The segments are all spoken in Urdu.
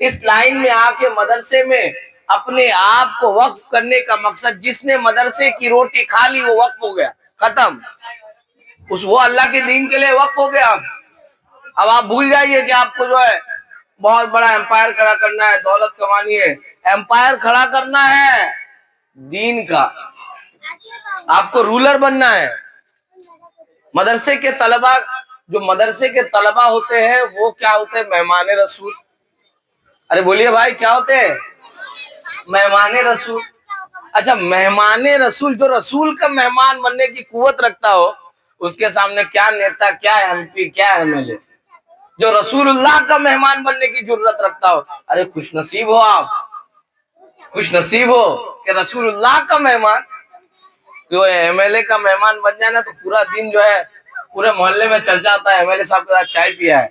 اس لائن میں آ کے مدرسے میں اپنے آپ کو وقف کرنے کا مقصد، جس نے مدرسے کی روٹی کھا لی وہ وقف ہو گیا، ختم، وہ اللہ کے دین کے لیے وقف ہو گیا۔ اب آپ بھول جائیے کہ آپ کو جو ہے بہت بڑا امپائر کھڑا کرنا ہے، دولت کمانی ہے۔ امپائر کھڑا کرنا ہے دین کا، آپ کو رولر بننا ہے۔ مدرسے کے طلبہ، جو مدرسے کے طلبہ ہوتے ہیں وہ کیا ہوتے ہیں؟ مہمان رسول۔ ارے بولیے بھائی، کیا ہوتے ہیں؟ مہمان رسول۔ اچھا، مہمان رسول، جو رسول کا مہمان بننے کی قوت رکھتا ہو، اس کے سامنے کیا نیتا، کیا ایم پی، کیا ایم ایل اے۔ جو رسول اللہ کا مہمان بننے کی جرت رکھتا ہو، ارے خوش نصیب ہو آپ، خوش نصیب ہو کہ رسول اللہ کا مہمان۔ جو ایم ایل اے کا مہمان بن جائے نا تو پورا دن جو ہے پورے محلے میں چل جاتا ہے، ایم ایل اے صاحب کے ساتھ چائے پیا ہے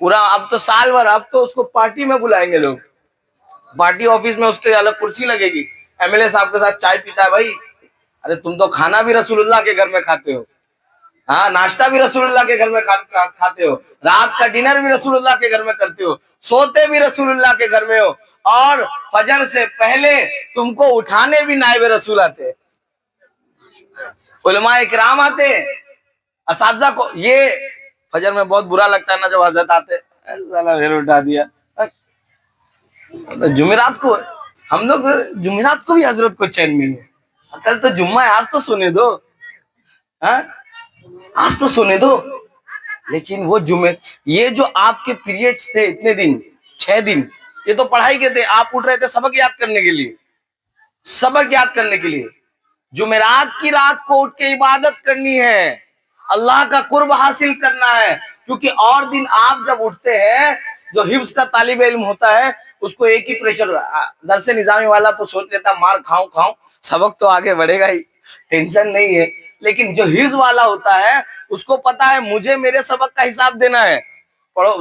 پورا۔ اب تو سال بھر، اب تو اس کو پارٹی میں بلائیں گے لوگ، پارٹی آفس میں اس کے الگ کرسی لگے گی، ایم ایل اے صاحب کے ساتھ چائے پیتا ہے۔ بھائی ارے تم تو کھانا بھی رسول اللہ کے گھر میں کھاتے ہو، ہاں، ناشتہ بھی رسول اللہ کے گھر میں کھاتے ہو، رات کا ڈنر بھی رسول اللہ کے گھر میں کرتے ہو، سوتے بھی رسول اللہ کے گھر میں ہو، اور فجر سے پہلے تم کو اٹھانے بھی نائب رسول آتے، علماء کرام آتے، اساتذہ کو۔ یہ فجر میں بہت برا لگتا ہے نا جب حضرت آتے، پھر اٹھا دیا۔ جمعرات کو ہم لوگ، جمعرات کو بھی حضرت کو چین نہیں ہے، کل تو جمعہ ہے، آج تو سونے دو، آج تو سونے دو۔ لیکن وہ جمعے، یہ جو آپ کے پیریڈز تھے اتنے دن، 6 دن، یہ تو پڑھائی کے تھے، آپ اٹھ رہے تھے سبق یاد کرنے کے لیے، سبق یاد کرنے کے لیے۔ جمعرات کی رات کو اٹھ کے عبادت کرنی ہے، اللہ کا قرب حاصل کرنا ہے، کیونکہ اور دن آپ جب اٹھتے ہیں، جو حفظ کا طالب علم ہوتا ہے اس کو ایک ہی پریشر، درس نظامی والا تو سوچ لیتا مار کھاؤں، سبق تو آگے بڑھے گا ہی، ٹینشن نہیں ہے۔ لیکن جو حفظ والا ہوتا ہے اس کو پتا ہے مجھے میرے سبق کا حساب دینا ہے،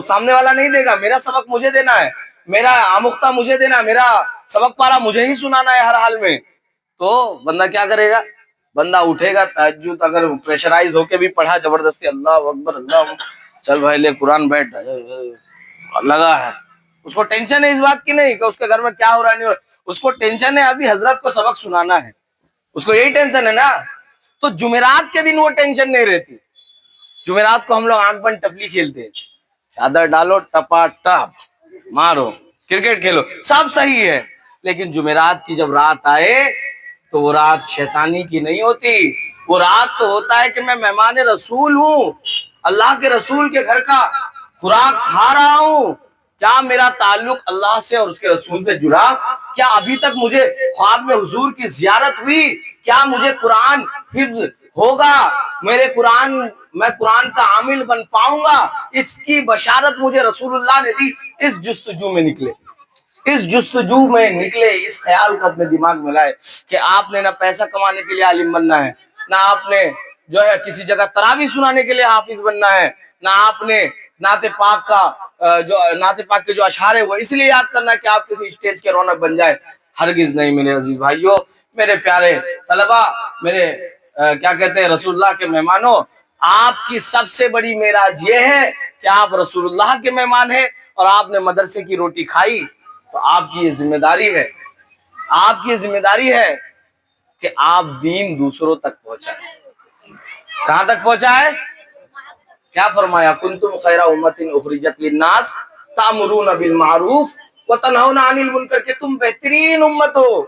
سامنے والا نہیں دے گا، میرا سبق مجھے دینا ہے، میرا آموختہ مجھے دینا ہے، میرا سبق پارا مجھے ہی سنانا ہے ہر حال میں۔ تو بندہ کیا کرے گا؟ بندہ اٹھے گا، تہجد اگر پریشرائز ہو کے بھی پڑھا زبردستی، اللہ اکبر، اللہ، چل بھائی لے قرآن بیٹھ، لگا ہے، اس کو ٹینشن ہے اس بات کی نہیں کہ اس کے گھر میں کیا ہو رہا نہیں ہو رہا، اس کو ٹینشن ہے ابھی حضرت کو سبق سنانا ہے، اس کو یہی ٹینشن ہے نا۔ تو جمعرات کے دن وہ ٹینشن نہیں رہتی۔ جمعرات کو ہم لوگ آنکھ بند ٹپلی کھیلتے ہیں، چادر ڈالو، ٹپا ٹپ مارو، کرکٹ کھیلو، سب صحیح ہے، لیکن جمعرات کی جب رات آئے تو وہ رات شیطانی کی نہیں ہوتی، وہ رات تو ہوتا ہے کہ میں مہمان رسول ہوں، اللہ کے رسول کے گھر کا خوراک کھا رہا ہوں، کیا میرا تعلق اللہ سے اور اس کے رسول سے جڑا؟ کیا ابھی تک مجھے خواب میں حضور کی زیارت ہوئی؟ کیا مجھے قرآن حفظ ہوگا؟ میں قرآن کا عامل بن پاؤں گا؟ اس کی بشارت مجھے رسول اللہ نے دی۔ اس جستجو میں نکلے، اس جستجو میں نکلے، اس خیال کو اپنے دماغ میں لائے کہ آپ نے نہ پیسہ کمانے کے لیے عالم بننا ہے، نہ آپ نے جو ہے کسی جگہ تراویح سنانے کے لیے حافظ بننا ہے، نہ آپ نے نعت پاک کے جو اشعار ہے وہ اس لیے یاد کرنا ہے کہ آپ کسی اسٹیج کے رونق بن جائے۔ ہرگز نہیں میرے عزیز بھائیوں، میرے پیارے طلبہ، میرے کیا کہتے ہیں رسول اللہ کے مہمانوں، آپ کی سب سے بڑی معراج یہ ہے کہ آپ رسول اللہ کے مہمان ہیں اور آپ نے مدرسے کی روٹی کھائی، تو آپ کی یہ ذمہ داری ہے، آپ کی یہ ذمہ داری ہے کہ آپ دین دوسروں تک پہنچائیں۔ کہاں تک پہنچائے؟ کیا فرمایا؟ کنتم خیر امۃ اخرجت للناس تأمرون بالمعروف وتنہون عن المنکر، کہ تم بہترین امت ہو،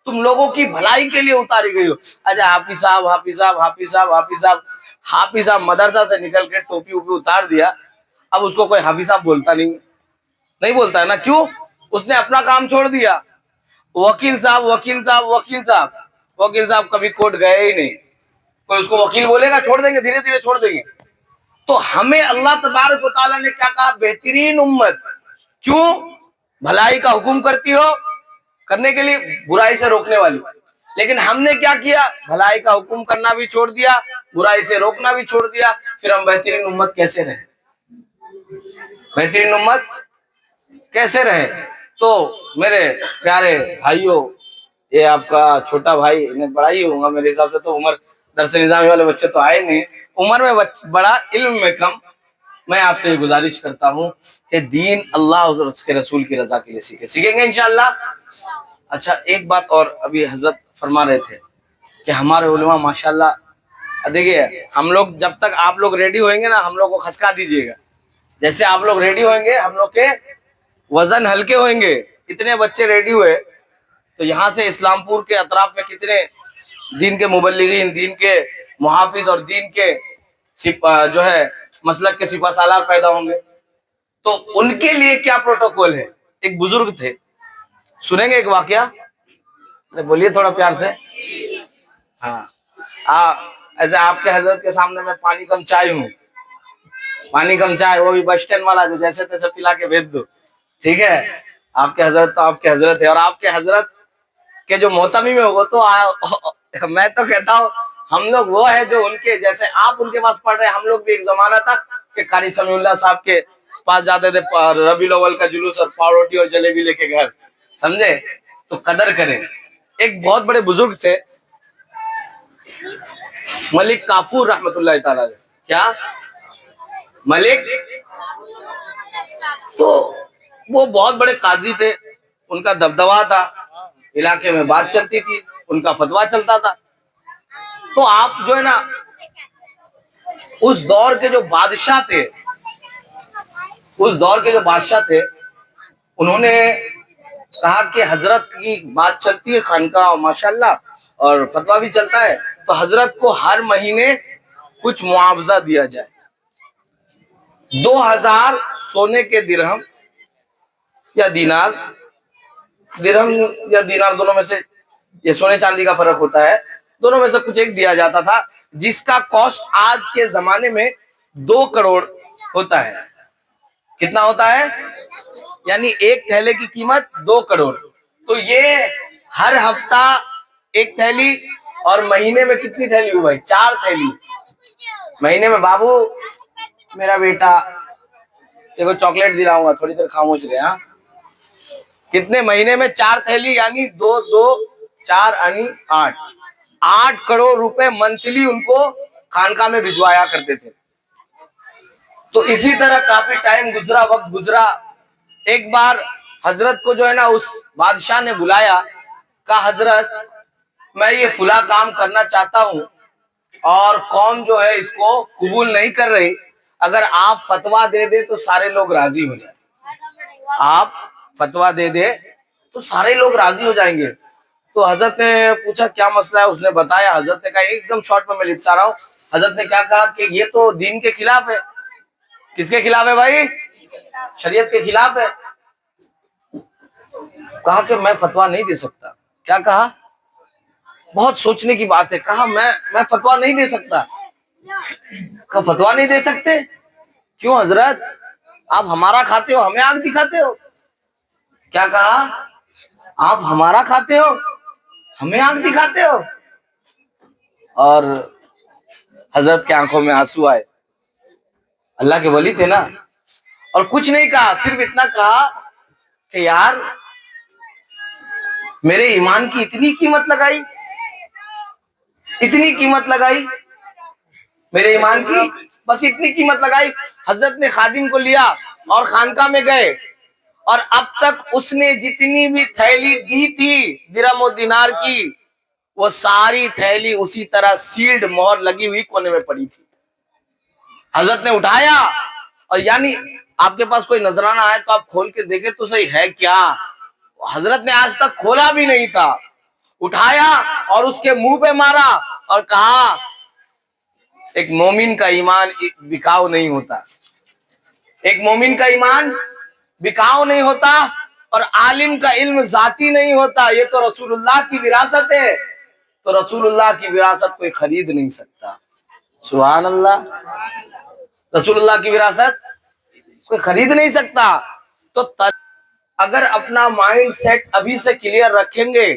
تم لوگوں کی بھلائی کے لیے اتاری گئی ہو۔ اچھا، حافظ صاحب مدرسہ سے نکل کے ٹوپی اوپی اتار دیا، اب اس کو کوئی حافظ صاحب بولتا نہیں بولتا ہے نا، کیوں؟ اس نے اپنا کام چھوڑ دیا۔ وکیل صاحب کبھی کورٹ گئے ہی نہیں، کوئی اس کو وکیل بولے گا؟ چھوڑ دیں گے، دھیرے دھیرے چھوڑ دیں گے۔ تو ہمیں اللہ تبارک و تعالیٰ نے کیا کہا؟ بہترین امت، کیوں؟ بھلائی کا حکم کرتی ہو کرنے کے لیے، برائی سے روکنے والی۔ لیکن ہم نے کیا کیا؟ بھلائی کا حکم کرنا بھی چھوڑ دیا، برائی سے روکنا بھی چھوڑ دیا، پھر ہم بہترین امت کیسے رہے؟ بہترین امت کیسے رہے؟ تو میرے پیارے بھائیوں، یہ آپ کا چھوٹا بھائی نے بڑا ہی ہوگا میرے حساب سے، تو عمر درس نظامی والے بچے تو آئے نہیں، عمر میں بڑا، علم میں کم، میں آپ سے یہ گزارش کرتا ہوں کہ دین اللہ اور اس کے رسول کی رضا کے لیے سیکھیں گے انشاءاللہ. اچھا ایک بات اور ابھی حضرت فرما رہے تھے کہ ہمارے علماء ماشاءاللہ، دیکھیے ہم لوگ جب تک آپ لوگ ریڈی ہوئیں گے نا ہم لوگ کو خسکا دیجیے گا. جیسے آپ لوگ ریڈی ہوئیں گے ہم لوگ کے وزن ہلکے ہوئیں گے. اتنے بچے ریڈی ہوئے تو یہاں سے اسلام پور کے اطراف میں کتنے دین کے مبلغین، دین کے محافظ اور دین کے جو ہے مسلک کے سپہ سالار پیدا ہوں گے. تو ان کے لیے کیا پروٹوکول ہے؟ ایک بزرگ تھے، سنیں گے ایک واقعہ؟ بولیے تھوڑا پیار سے. ہاں ایسے آپ کے حضرت کے سامنے میں پانی کم چائے ہوں، پانی کم چائے، وہ بھی بس اسٹینڈ والا جو جیسے تیسے پلا کے بھیج دو. ٹھیک ہے، آپ کے حضرت تو آپ کے حضرت ہے، اور آپ کے حضرت کے جو محتمی میں ہو تو میں تو کہتا ہوں ہم لوگ وہ ہے جو ان کے جیسے آپ ان کے پاس پڑھ رہے ہیں. ہم لوگ بھی ایک زمانہ تھا کہ قاری سمیع اللہ صاحب کے پاس جاتے تھے ربیع الاول کا جلوس اور پاؤ روٹی اور جلیبی لے کے گھر، سمجھے؟ تو قدر کریں. ایک بہت بڑے بزرگ تھے ملک کافور رحمت اللہ تعالی علیہ. کیا ملک؟ تو وہ بہت بڑے قاضی تھے، ان کا دبدبہ تھا، علاقے میں بات چلتی تھی، ان کا فتویٰ چلتا تھا. تو آپ جو ہے نا اس دور کے جو بادشاہ تھے، انہوں نے کہا کہ حضرت کی بات چلتی ہے خانقاہ ماشاءاللہ اور فتویٰ بھی چلتا ہے، تو حضرت کو ہر مہینے کچھ معاوضہ دیا جائے. 2000 سونے کے درہم یا دینار، درہم یا دینار دونوں میں سے، یہ سونے چاندی کا فرق ہوتا ہے، دونوں میں سے کچھ ایک دیا جاتا تھا، جس کا کاسٹ آج کے زمانے میں 2 کروڑ ہوتا ہے. کتنا ہوتا ہے؟ یعنی ایک تھیلے کی قیمت 2 کروڑ. تو یہ ہر ہفتہ ایک تھیلی، اور مہینے میں کتنی تھیلی ہوئی بھائی؟ 4 تھیلی مہینے میں. بابو میرا بیٹا دیکھو چاکلیٹ دلاؤں گا، تھوڑی دیر خاموش رہے. ہاں کتنے مہینے میں؟ 4 تھیلی، یعنی 2 2 4 یعنی 8 کروڑ روپے منتھلی ان کو خانقاہ میں بھجوایا کرتے تھے. تو اسی طرح کافی ٹائم گزرا، وقت گزرا. ایک بار حضرت کو جو ہے نا اس بادشاہ نے بلایا، کہا حضرت میں یہ فلاں کام کرنا چاہتا ہوں اور قوم جو ہے اس کو قبول نہیں کر رہی، اگر آپ فتویٰ دے دے تو سارے لوگ راضی ہو جائیں. آپ فتویٰ دے دے تو سارے لوگ راضی ہو جائیں گے. تو حضرت نے پوچھا کیا مسئلہ ہے؟ اس نے بتایا. حضرت نے کہا ایک دم شارٹ میں لپٹا رہا ہوں. حضرت نے کیا کہا کہ یہ تو دین کے خلاف ہے. کس کے خلاف ہے بھائی؟ شریعت کے خلاف ہے. کہا کہ میں فتویٰ نہیں دے سکتا. کیا کہا؟ بہت سوچنے کی بات ہے. کہا میں فتویٰ نہیں دے سکتا. کہا فتویٰ نہیں دے سکتے؟ کیوں حضرت؟ آپ ہمارا کھاتے ہو، ہمیں آنکھ دکھاتے ہو. کیا کہا؟ آپ ہمارا کھاتے ہو، ہمیں آنکھ دکھاتے ہو. اور حضرت کے آنکھوں میں آنسو آئے. اللہ کے ولی تھے نا. اور کچھ نہیں کہا، صرف اتنا کہا کہ یار میرے ایمان کی اتنی قیمت لگائی، اتنی قیمت لگائی میرے ایمان کی، بس اتنی قیمت لگائی. حضرت نے خادم کو لیا اور خانقاہ میں گئے، اور اب تک اس نے جتنی بھی تھیلی دی تھی درہم و دینار کی، وہ ساری تھیلی اسی طرح سیلڈ مہر لگی ہوئی کونے میں پڑی تھی. حضرت نے اٹھایا، اور یعنی آپ کے پاس کوئی نذرانہ آئے تو آپ کھول کے دیکھیں تو صحیح ہے کیا. حضرت نے آج تک کھولا بھی نہیں تھا. اٹھایا اور اس کے منہ پہ مارا اور کہا ایک مومن کا ایمان بکاؤ نہیں ہوتا، ایک مومن کا ایمان بکاؤ نہیں ہوتا، اور عالم کا علم ذاتی نہیں ہوتا. یہ تو رسول اللہ کی وراثت ہے. تو رسول اللہ کی وراثت کوئی خرید نہیں سکتا. سبحان اللہ. رسول اللہ کی وراثت کوئی خرید نہیں سکتا. تو اگر اپنا مائنڈ سیٹ ابھی سے کلیئر رکھیں گے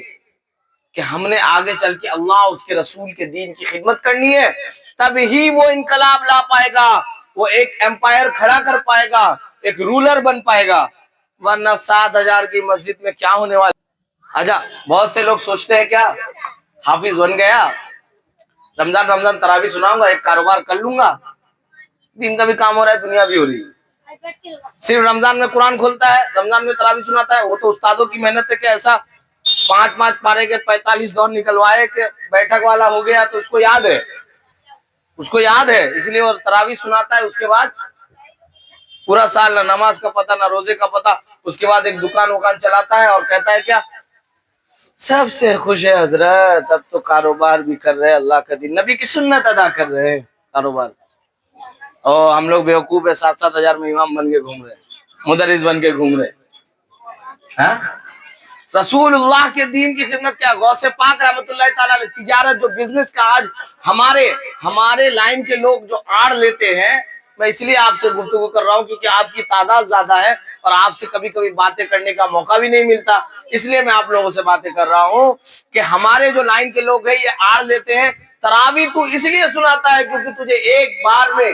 کہ ہم نے آگے چل کے اللہ اس کے رسول کے دین کی خدمت کرنی ہے، تب ہی وہ انقلاب لا پائے گا، وہ ایک ایمپائر کھڑا کر پائے گا، ایک رولر بن پائے گا. ورنہ 7000 کی مسجد میں کیا ہونے والا. اچھا بہت سے لوگ سوچتے ہیں کیا حافظ بن گیا، رمضان تراویح سناؤں گا، ایک کاروبار کر لوں گا. دین کا بھی کام ہو رہا ہے, دنیا بھی ہو رہی ہے. صرف رمضان میں قرآن کھولتا ہے, رمضان میں تراویح سناتا ہے, وہ تو استادوں کی محنت ہے کہ ایسا 5 پارے کے 45 دور نکلوائے کہ بیٹھک والا ہو گیا تو اس کو یاد ہے, اس لیے وہ تراویح سناتا ہے. اس کے بعد پورا سال نہ نماز کا پتہ نہ روزے کا پتہ. اس کے بعد ایک دکان چلاتا ہے اور کہتا ہے کیا, سب سے خوش ہے حضرت, اب تو کاروبار بھی کر رہے ہیں, اللہ کا دین نبی کی سنت ادا کر رہے ہیں, کاروبار. اور ہم لوگ بیوقوف ہے, 7-7 ہزار میں امام بن کے گھوم رہے, مدرس بن کے گھوم رہے. ہاں, رسول اللہ کے دین کی خدمت کیا, غوث پاک رحمت اللہ تعالی علیہ, تجارت جو بزنس کا آج ہمارے لائن کے لوگ جو آڑ لیتے ہیں. میں اس لیے آپ سے گفتگو کر رہا ہوں کیونکہ آپ کی تعداد زیادہ ہے اور آپ سے کبھی کبھی باتیں کرنے کا موقع بھی نہیں ملتا, اس لیے میں آپ لوگوں سے باتیں کر رہا ہوں کہ ہمارے جو لائن کے لوگ ہیں یہ آڑ لیتے ہیں. تراویح تو اس لیے سناتا ہے کیونکہ تجھے ایک بار میں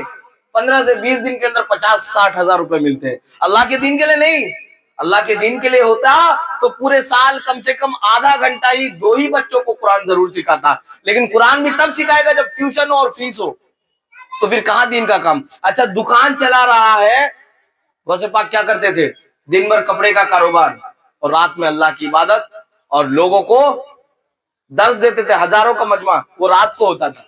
15 سے 20 دن کے اندر 50-60 ہزار روپے ملتے ہیں. اللہ کے دین کے لیے نہیں, اللہ کے دین کے لیے ہوتا تو پورے سال کم سے کم آدھا گھنٹہ ہی 2 ہی بچوں کو قرآن ضرور سکھاتا. لیکن قرآن بھی تب سکھائے گا جب ٹیوشن اور فیس ہو, تو پھر کہاں دین کا کام. اچھا, دکان چلا رہا ہے, غوث پاک کیا کرتے تھے, دن بھر کپڑے کا کاروبار اور رات میں اللہ کی عبادت, اور لوگوں کو درس دیتے تھے. ہزاروں کا مجمع وہ رات کو ہوتا تھا,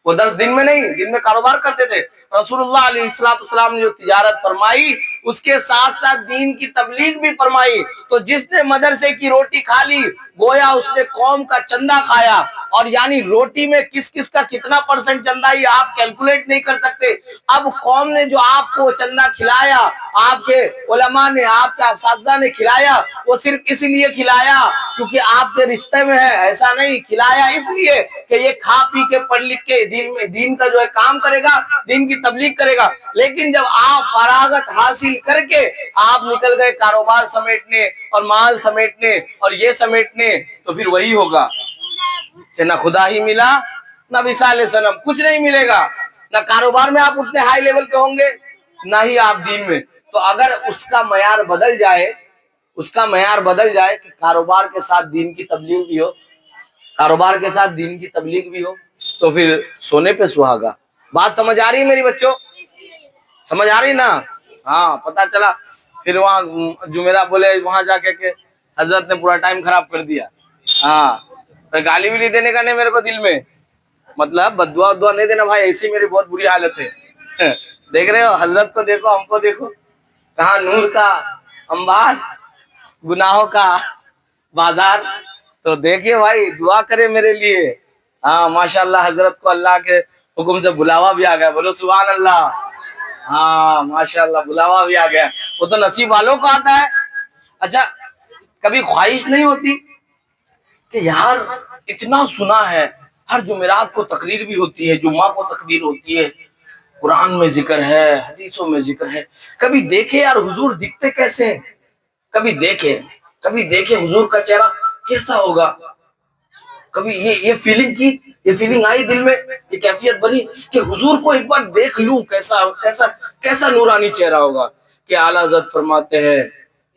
وہ درس دن میں نہیں, دن میں کاروبار کرتے تھے. رسول اللہ علیہ السلام نے جو تجارت فرمائی اس کے ساتھ ساتھ دین کی تبلیغ بھی فرمائی. تو جس نے مدرسے کی روٹی کھا لی گویا اس نے قوم کا چندہ کھایا, اور یعنی روٹی میں کس کس کا کتنا پرسنٹ چندہ ہی آپ کیلکولیٹ نہیں کر سکتے. اب قوم نے جو آپ کو چندہ کھلایا, آپ کے علماء نے, آپ کے اساتذہ نے کھلایا, وہ صرف اس لیے کھلایا کیونکہ آپ کے رشتے میں ہے, ایسا نہیں. کھلایا اس لیے کہ یہ کھا پی کے پڑھ لکھ کے دین کا جو ہے کام کرے گا, دین کی تبلیغ کرے گا. لیکن جب آپ فراغت حاصل کر کے آپ نکل گئے کاروبار سمیٹنے اور مال سمیٹنے اور یہ سمیٹنے, تو پھر وہی ہوگا کہ نہ خدا ہی ملا نہ وصال صنم, کچھ نہیں ملے گا. نہ کاروبار میں آپ اتنے ہائی لیول کے ہوں گے, نہ ہی آپ دین میں. تو اگر اس کا معیار بدل جائے کہ کاروبار کے ساتھ دین کی تبلیغ بھی ہو, تو پھر سونے پہ سہاگا. بات سمجھ آ رہی ہے میری بچوں, سمجھ آ رہی نا؟ ہاں, پتا چلا پھر وہاں جمعرہ بولے وہاں جا کے کہ حضرت نے پورا ٹائم خراب کر دیا. ہاں, گالی بھی نہیں دینے کا نہیں میرے کو دل میں, مطلب بدعا نہیں دینا بھائی, ایسی میری بہت بری حالت ہے. دیکھ رہے ہو, حضرت کو دیکھو, ہم کو دیکھو, کہاں نور کا انبار, گناہوں کا بازار. تو دیکھیے بھائی, دعا کرے میرے لیے. ہاں ماشاءاللہ, حضرت کو اللہ کے حکم سے بلاوا بھی آ گیا, بولو سبحان اللہ. ہاں ماشاءاللہ, بلاوا بھی آ گیا, وہ تو نصیب والوں کو آتا ہے. اچھا, کبھی خواہش نہیں ہوتی کہ یار اتنا سنا ہے, ہر جمعرات کو تقریر بھی ہوتی ہے, جمعہ کو تقریر ہوتی ہے, قرآن میں ذکر ہے, حدیثوں میں ذکر ہے, کبھی دیکھے یار حضور دکھتے کیسے ہیں, کبھی دیکھے حضور کا چہرہ کیسا ہوگا. کبھی یہ فیلنگ آئی دل میں, یہ کیفیت بنی کہ حضور کو ایک بار دیکھ لوں, کیسا نورانی چہرہ ہوگا. کہ اعلیٰ حضرت فرماتے ہیں,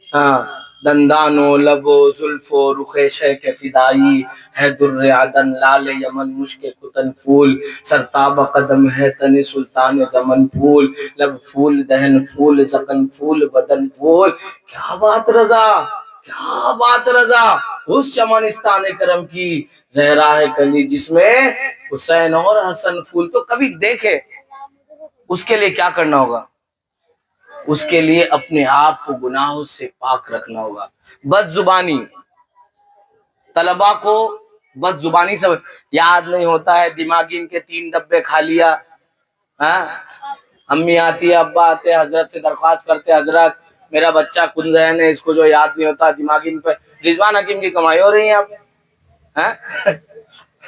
ہاں, دندانو لبو زلفو رخ شیخ فدائی ہے, در عدن لال یمن مشک کتن پھول, سرتاب قدم ہے تن سلطان دمن پھول, لب پھول دہن پھول زکن پھول بدن پھول. کیا بات رضا, اس چمنستان کرم کی زہرا ہے کلی جس میں حسین اور حسن پھول. تو کبھی دیکھے, اس کے لیے کیا کرنا ہوگا, اس کے لیے اپنے آپ کو گناہوں سے پاک رکھنا ہوگا. بد زبانی, طلبا کو بد زبانی سے یاد نہیں ہوتا ہے, دماغی ان کے 3 ڈبے کھا لیا. امی آتی ہے, ابا آتے, حضرت سے درخواست کرتے, حضرت میرا بچہ کن ذہن ہے, اس کو جو یاد نہیں ہوتا, دماغی ان پہ. رضوان حکیم کی کمائی ہو رہی ہے یہاں پہ,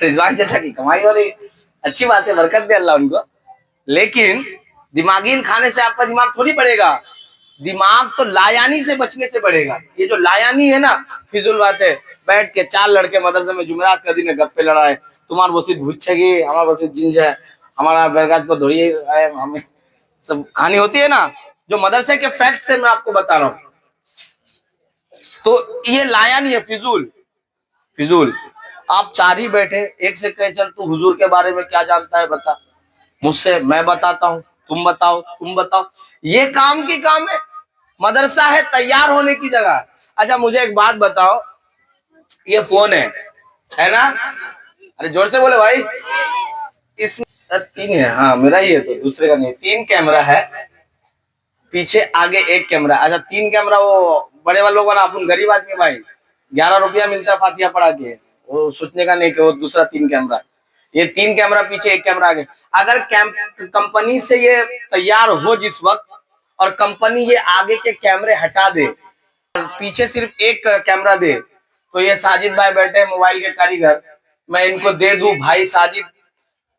رضوان چچا کی کمائی ہو رہی ہے, اچھی بات ہے, برکت دے اللہ ان کو. لیکن دماغین کھانے سے آپ کا دماغ تھوڑی بڑھے گا, دماغ تو لایانی سے بچنے سے بڑھے گا. یہ جو لایانی ہے نا, فضول بات ہے. بیٹھ کے 4 لڑکے مدرسے میں جمعرات کا دن گپے لڑائے, تمہار بسیت بھچے گی, ہمارا بسیت جنج ہے, ہمارا بیگات کو دھوئی ہے, ہمیں سب کہانی ہوتی ہے نا, جو مدرسے کے فیکٹ سے میں آپ کو بتا رہا ہوں. تو یہ لایانی ہے, فضول. آپ 4 ہی بیٹھے, ایک سے کہے چل تو حضور کے بارے میں کیا جانتا ہے بتا, مجھ سے, میں بتاتا ہوں. تم بتاؤ تم بتاؤ. یہ کام کی کام ہے. مدرسہ ہے تیار ہونے کی جگہ. اچھا مجھے ایک بات بتاؤ, یہ فون ہے نا, ارے زور سے بولے بھائی. اس میں 3 ہے, ہاں میرا ہی ہے تو دوسرے کا نہیں. 3 کیمرہ ہے, پیچھے آگے 1 کیمرہ. اچھا 3 کیمرہ وہ بڑے والوں کا نا, اپن غریب آدمی بھائی 11 روپیہ ملتا ہے فاتحہ پڑھا کے, وہ سوچنے کا نہیں کہ وہ دوسرا 3 کیمرہ. یہ 3 کیمرہ پیچھے 1 کیمرہ آگے. اگر کمپنی سے یہ تیار ہو جس وقت, اور کمپنی یہ آگے کے کیمرے ہٹا دے اور پیچھے صرف 1 کیمرہ دے, تو یہ ساجد بھائی بیٹھے موبائل کے کاریگر, میں ان کو دے دوں بھائی ساجد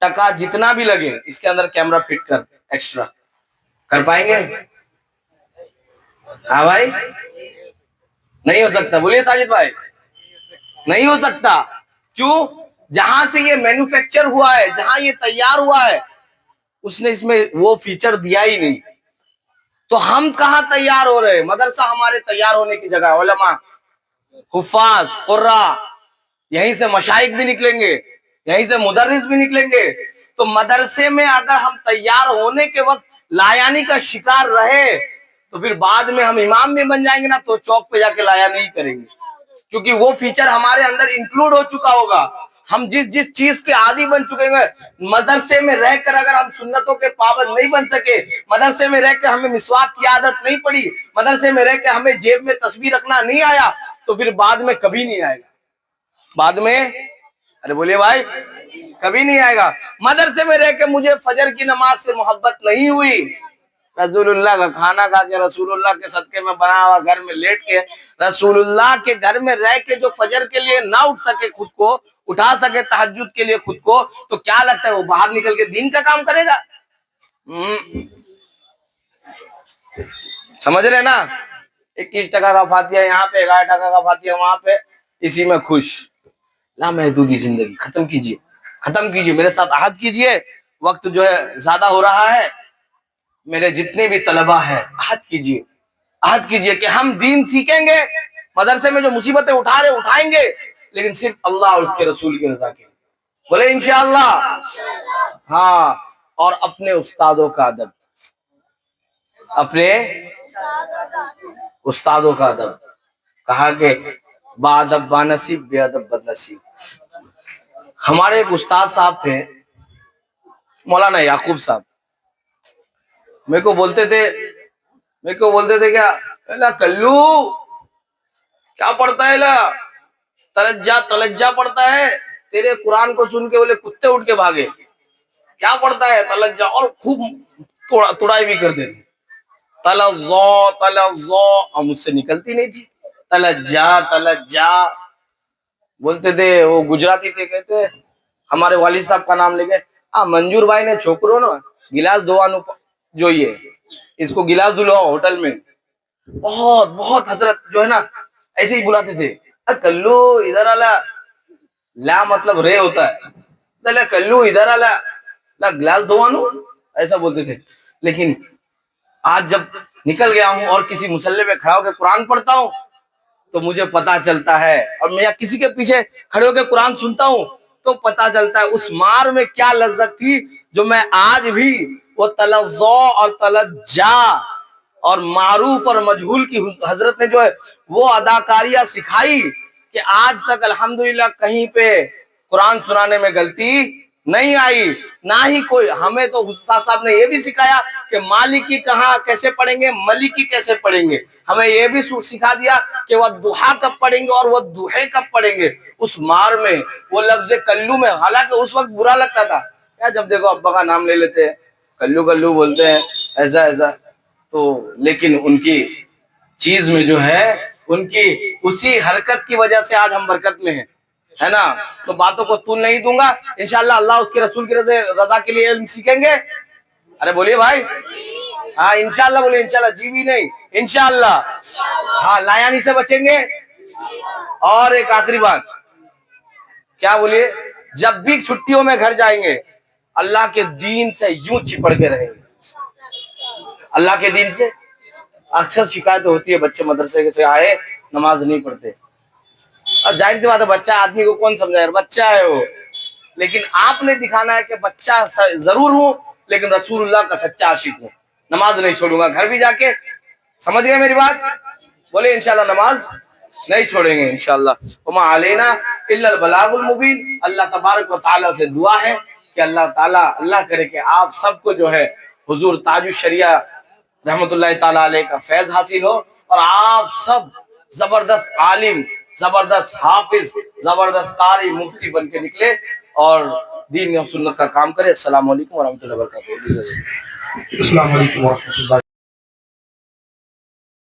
ٹکا جتنا بھی لگے اس کے اندر کیمرہ فٹ کر ایکسٹرا, کر پائیں گے؟ ہاں بھائی نہیں ہو سکتا. بولیے ساجد بھائی نہیں ہو سکتا. کیوں؟ جہاں سے یہ مینوفیکچر ہوا ہے, جہاں یہ تیار ہوا ہے, اس نے اس میں وہ فیچر دیا ہی نہیں. تو ہم کہاں تیار ہو رہے؟ مدرسہ ہمارے تیار ہونے کی جگہ. علماء, حفاظ, قراء, یہیں سے مشائخ بھی نکلیں گے, یہیں سے مدرس بھی نکلیں گے. تو مدرسے میں اگر ہم تیار ہونے کے وقت لایانی کا شکار رہے, تو پھر بعد میں ہم امام بھی بن جائیں گے نا, تو چوک پہ جا کے لایا نہیں کریں گے, کیونکہ وہ فیچر ہمارے اندر انکلوڈ ہو چکا ہوگا. ہم جس چیز کے عادی بن چکے ہیں, مدرسے میں رہ کر اگر ہم سنتوں کے پابند نہیں بن سکے, مدرسے میں رہ کے ہمیں مسواک کی عادت نہیں پڑی, مدرسے میں رہ کے ہمیں جیب میں تسبیح رکھنا نہیں آیا, تو پھر بعد میں کبھی نہیں آئے گا. بعد میں, ارے بولیے بھائی, کبھی نہیں آئے گا. مدرسے میں رہ کے مجھے فجر کی نماز سے محبت نہیں ہوئی, رسول اللہ کا کھانا کھا کے, رسول اللہ کے صدقے میں بنا ہوا گھر میں لیٹ کے, رسول اللہ کے گھر میں رہ کے جو فجر کے لیے نہ اٹھ سکے, خود کو اٹھا سکے تہجد کے لیے خود کو, تو کیا لگتا ہے وہ باہر نکل کے دین کا کام کرے گا؟ سمجھ رہے نا. 21 ٹکا کا فاتحہ یہاں پہ, 11 ٹکا کا فاتحہ وہاں پہ, اسی میں خوش. لامحدودی زندگی ختم کیجئے, ختم کیجئے. میرے ساتھ عہد کیجئے, وقت جو ہے زیادہ ہو رہا ہے, میرے جتنے بھی طلبہ ہیں عہد کیجئے, عہد کیجئے کہ ہم دین سیکھیں گے. مدرسے میں جو مصیبتیں اٹھا رہے اٹھائیں گے, لیکن صرف اللہ اور اس کے رسول کی رضا کے. بولے انشاءاللہ. ہاں, اور اپنے استادوں کا ادب, اپنے استادوں کا ادب. کہا کہ با ادب با نصیب, بے ادب بد نصیب. ہمارے ایک استاد صاحب تھے, مولانا یعقوب صاحب, میرے کو بولتے تھے کیا, لا کلو کیا پڑھتا ہے, لا تلجا پڑھتا ہے, تیرے قرآن کو سن کے بولے کتے اٹھ کے بھاگے. کیا پڑھتا ہے تلجا, اور خوب توڑائی بھی کرتے تھے. تلزو, اور مجھ سے نکلتی نہیں تھی. تلجا بولتے تھے. وہ گجراتی تھے, کہتے ہمارے والد صاحب کا نام لے کے, منجور بھائی نے چھوکرو نا گلاس دھوانو جوئیے, اس کو گلاس دھلواؤ ہوٹل میں. بہت بہت حضرت جو ہے نا ایسے ہی بلاتے تھے, کلو ادھر آلا, لا مطلب رے ہوتا ہے, کلو ادھر آلا, لا گلاس دھوانو, ایسا بولتے تھے. لیکن آج جب نکل گیا ہوں اور کسی مصلی پہ کھڑا ہو کے قرآن پڑھتا ہوں, تو مجھے پتا چلتا ہے, اور میں کسی کے پیچھے کھڑے ہو کے قرآن سنتا ہوں, تو پتا چلتا ہے اس مار میں کیا لذت تھی, جو میں آج بھی وہ تلزو اور تلجا اور معروف اور مجہول کی حضرت نے جو ہے وہ اداکاریاں سکھائی, کہ آج تک الحمدللہ کہیں پہ قرآن سنانے میں غلطی نہیں آئی. نہ ہی کوئی, ہمیں تو استاد صاحب نے یہ بھی سکھایا کہ مالکی کہاں کیسے پڑھیں گے, ملکی کیسے پڑھیں گے. ہمیں یہ بھی سکھا دیا کہ وہ دوحا کب پڑھیں گے اور وہ دوحے کب پڑھیں گے. اس مار میں وہ لفظ کلو میں, حالانکہ اس وقت برا لگتا تھا, کیا جب دیکھو ابا کا نام لے لیتے ہیں, کلو کلو بولتے ہیں, ایسا ایسا. تو لیکن ان کی چیز میں جو ہے, ان کی اسی حرکت کی وجہ سے آج ہم برکت میں ہیں, ہے نا. تو باتوں کو طول نہیں دوں گا, انشاءاللہ اللہ اس کے رسول کی رضا کے لیے علم سیکھیں گے. ارے بولیے بھائی, ہاں انشاءاللہ بولیے, انشاءاللہ جی بھی نہیں, انشاءاللہ. ہاں لایانی سے بچیں گے. اور ایک آخری بات, کیا بولیے, جب بھی چھٹیوں میں گھر جائیں گے, اللہ کے دین سے یوں چپڑ کے رہیں گے. اللہ کے دین سے اکثر شکایت ہوتی ہے, بچے مدرسے سے آئے نماز نہیں پڑھتے. اور ظاہر سی بات ہے, بچہ آدمی کو کون سمجھائے, بچہ ہے وہ. لیکن آپ نے دکھانا ہے کہ بچہ ضرور ہوں, لیکن رسول اللہ کا سچا عاشق ہوں. نماز نہیں چھوڑوں گا. گھر بھی جا کے سمجھ گئے میری بات؟ بولے انشاءاللہ نماز نہیں چھوڑیں گے انشاءاللہ. وما علینا الا البلاغ المبین. اللہ تبارک و تعالیٰ سے دعا ہے کہ اللہ تعالیٰ اللہ کرے کہ آپ سب کو جو ہے حضور تاج الشریعہ رحمت اللہ تعالیٰ علیہ کا فیض حاصل ہو اور آپ سب زبردست عالم، زبردست حافظ، زبردست قاری مفتی بن کے نکلے اور دین و سنت کا کام کرے. السلام علیکم ورحمۃ اللہ وبرکاتہ. السلام علیکم ورحمۃ اللہ.